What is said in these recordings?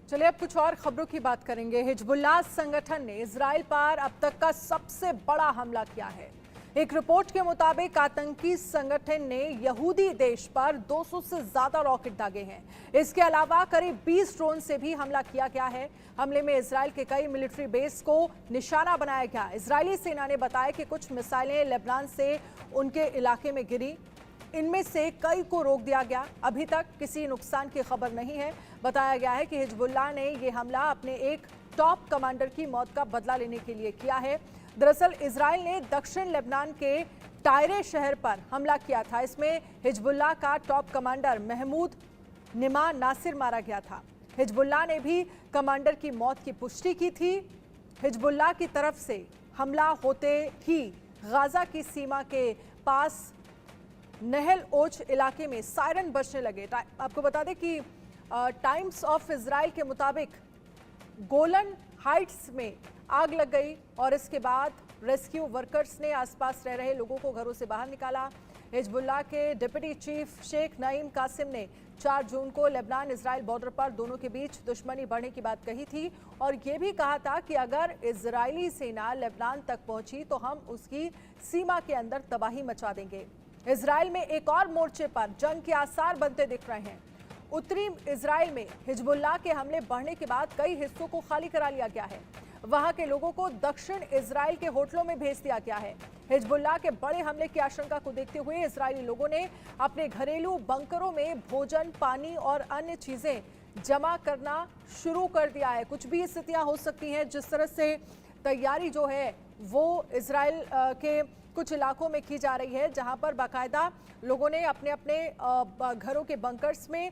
चलिए अब कुछ और खबरों की बात करेंगे। हिजबुल्लाह संगठन ने इजराइल पर अब तक का सबसे बड़ा हमला किया है। एक रिपोर्ट के मुताबिक आतंकी संगठन ने यहूदी देश पर 200 से ज्यादा रॉकेट दागे हैं। इसके अलावा करीब 20 ड्रोन से भी हमला किया गया है। हमले में इजराइल के कई मिलिट्री बेस को निशाना बनाया गया। इजरायली सेना ने बताया कि कुछ मिसाइलें लेबनान से उनके इलाके में गिरी। इनमें से कई को रोक दिया गया। अभी तक किसी नुकसान की खबर नहीं है। बताया गया है कि हिजबुल्लाह ने यह हमला अपने एक टॉप कमांडर की मौत का बदला लेने के लिए किया है। दरअसल इजराइल ने दक्षिण लेबनान के टायरे शहर पर हमला किया था। इसमें हिजबुल्लाह का टॉप कमांडर महमूद निमा नासिर मारा गया था। हिजबुल्लाह ने भी कमांडर की मौत की पुष्टि की थी। हिजबुल्लाह की तरफ से हमला होते ही गाजा की सीमा के पास नहल ओच इलाके में सायरन बजने लगे। आपको बता दें कि टाइम्स ऑफ इजराइल के मुताबिक गोलन हाइट्स में आग लग गई और इसके बाद रेस्क्यू वर्कर्स ने आसपास रह रहे लोगों को घरों से बाहर निकाला। हिजबुल्लाह के डिप्टी चीफ शेख नईम कासिम ने 4 जून को लेबनान इजराइल बॉर्डर पर दोनों के बीच दुश्मनी बढ़ने की बात कही थी और ये भी कहा था कि अगर इजरायली सेना लेबनान तक पहुंची तो हम उसकी सीमा के अंदर तबाही मचा देंगे। इजराइल में एक और मोर्चे पर जंग के आसार बनते दिख रहे हैं। उत्तरी इजराइल में हिजबुल्लाह के हमले बढ़ने के बाद कई हिस्सों को खाली करा लिया गया है। वहां के लोगों को दक्षिण इजराइल के होटलों में भेज दिया गया है। हिजबुल्लाह के बड़े हमले की आशंका को देखते हुए इजरायली लोगों ने अपने घरेलू बंकरों में भोजन, पानी और अन्य चीजें जमा करना शुरू कर दिया है। कुछ भी स्थितियां हो सकती हैं। जिस तरह से तैयारी जो है वो इजराइल के कुछ इलाकों में की जा रही है, जहां पर बाकायदा लोगों ने अपने अपने घरों के बंकर्स में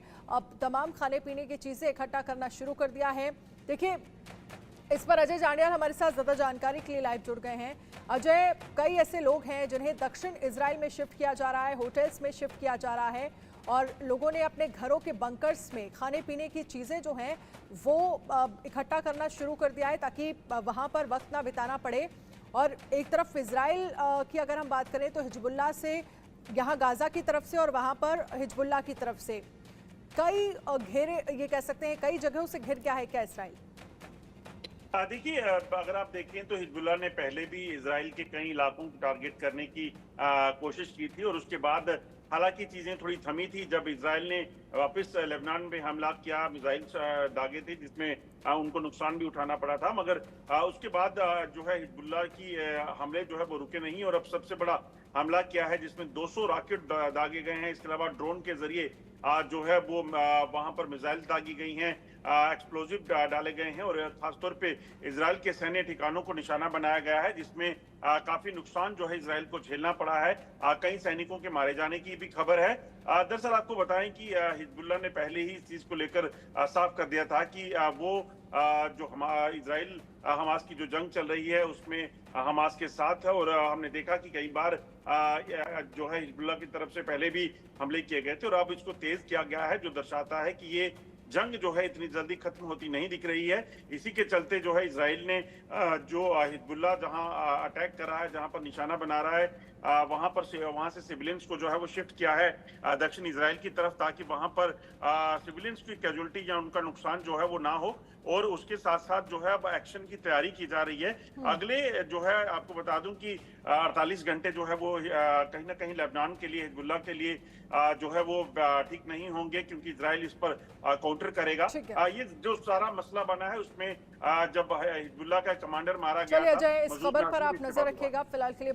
तमाम खाने पीने की चीजें इकट्ठा करना शुरू कर दिया है। देखिए, इस पर अजय जांडियाल हमारे साथ ज्यादा जानकारी के लिए लाइव जुड़ गए हैं। अजय, कई ऐसे लोग हैं जिन्हें दक्षिण इजराइल में शिफ्ट किया जा रहा है, होटल्स में शिफ्ट किया जा रहा है और लोगों ने अपने घरों के बंकर्स में खाने पीने की चीजें जो हैं वो इकट्ठा करना शुरू कर दिया है ताकि वहां पर वक्त ना बिताना पड़े। और एक तरफ इजराइल की अगर हम बात करें तो हिजबुल्लाह से यहाँ गाजा की तरफ से और वहां पर हिजबुल्लाह की तरफ से कई घेरे, ये कह सकते हैं कई जगहों से घिर गया है क्या इजराइल? देखिए, अगर आप देखें तो हिजबुल्लाह ने पहले भी इजराइल के कई इलाकों को टारगेट करने की कोशिश की थी और उसके बाद हालांकि चीजें थोड़ी थमी थी जब इजराइल ने वापस लेबनान में हमला किया, मिसाइल दागे थे जिसमें उनको नुकसान भी उठाना पड़ा था। मगर उसके बाद जो है हिजबुल्लाह की हमले जो है वो रुके नहीं और अब सबसे बड़ा हमला किया है जिसमें 200 रॉकेट दागे गए हैं। इसके अलावा ड्रोन के जरिए जो है वो वहां पर मिसाइल दागी गई हैं, एक्सप्लोजिव डाले गए हैं और खासतौर पे इजराइल के सैन्य ठिकानों को निशाना बनाया गया है जिसमें काफी नुकसान जो है इजराइल को झेलना पड़ा है। कई सैनिकों के मारे जाने की भी खबर है। दरअसल आपको बताएं कि हिजबुल्लाह ने पहले ही इस चीज को लेकर साफ कर दिया था कि वो जो इजराइल हमास की जो जंग चल रही है उसमें हमास के साथ है और हमने देखा कि कई बार जो है हिजबुल्लाह की तरफ से पहले भी हमले किए गए थे और अब इसको तेज किया गया है, जो दर्शाता है कि ये जंग जो है इतनी जल्दी खत्म होती नहीं दिख रही है। इसी के चलते जो है इजराइल ने जो हिजबुल्लाह जहां अटैक कर रहा है, जहां पर निशाना बना रहा है, वहां से सिविलियंस को जो है वो शिफ्ट किया है दक्षिण इजराइल की तरफ ताकि वहां पर सिविलियंस की कैजुअलिटी या उनका नुकसान जो है वो ना हो। और उसके साथ साथ जो है अब एक्शन की तैयारी की जा रही है। अगले जो है आपको बता दूं कि 48 घंटे जो है वो कहीं ना कहीं लेबनान के लिए, हिजबुल्लाह के लिए जो है वो ठीक नहीं होंगे क्योंकि इजराइल इस पर काउंटर करेगा। ये जो सारा मसला बना है उसमें जब हिजबुल्लाह का कमांडर मारा गया था। चलिए अजय, इस खबर पर आप नजर रखिएगा। फिलहाल के लिए